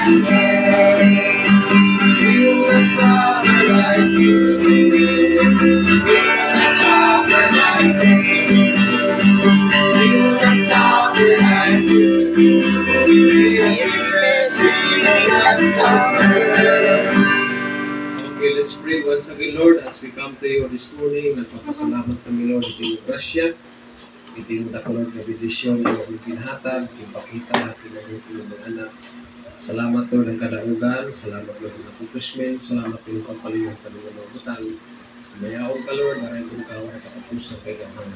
Okay, let's pray once again, Lord, as we come to you this morning. Nagpapasalamat kami, Lord, ito yung grasya. Ito yung dakulog na bidisyon na pinhatag, yung pakita at yung mga anak. Salamat, Lord, ng kadaugan. Salamat, Lord, ng accomplishment. Salamat, Lord, ng pagpaliyong kami ng mga butang. Mayaon ka, Lord, na rin kung kawa at kapapos sa kailangan.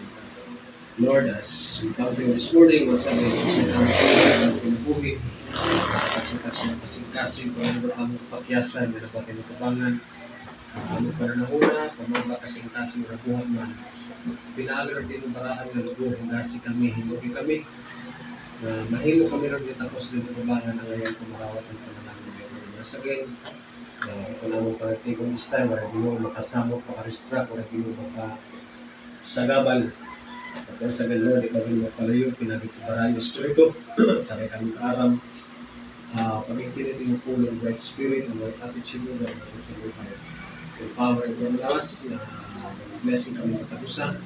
Lord, as we come to you this morning, once again, susunod sa pinabuhi. Kasi kasing-kasing kung ano ba ang pakyasan, may nabatin ng kabangan. Ano pa rin na una, pamagla kasing-kasing rabuhan man. Pinaagad din ng baraan na lugo, hingasi kami, hinugi kami. Na mahimo kami rin din tapos din ng kabangan na ngayon kumarawat ng panalangin ng Once again, kung naman pa rin kong this time, wala din mo makasamok, makaristra, wala din mo makasagabal. At once again, Lord, ikaw din mo palayo, pinagkikabaran yung Espiritu, tayo kami kaaram. Pag-intinit yung pulo ng Bright Spirit, ang right attitude mo, ang attitude mo, yung power and your last, na blessing kami matapusan.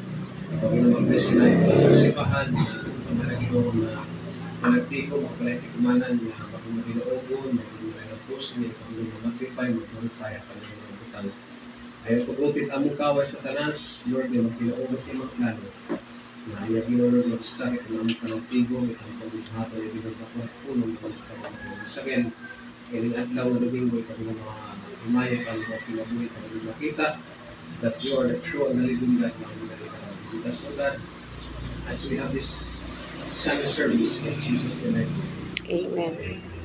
Pag yun naman blessing na yung pagkasipahan, na pamalagi ko na panagtiko, makapalatikumanan, na pag-umaginoogon, mag-umaginopos, mag-magnify, mag-glorify, ang kanilang butang. Ayaw pag-upit among kaway sa tanas, Lord, yung mag-pinaugot yung maglalo. Na ayaw ginulog mag-start, kung among panagtigo, itang pag-uhato, yung ginulog punong pag-uhato. Sa akin, kailing adlaw na domingo, ito ng mga umaya ka, mga pinabuhi, ito ng makita, that you are the true and the living God, na ang nalita. So that, as we have this Sunday service, in Jesus' name. Amen.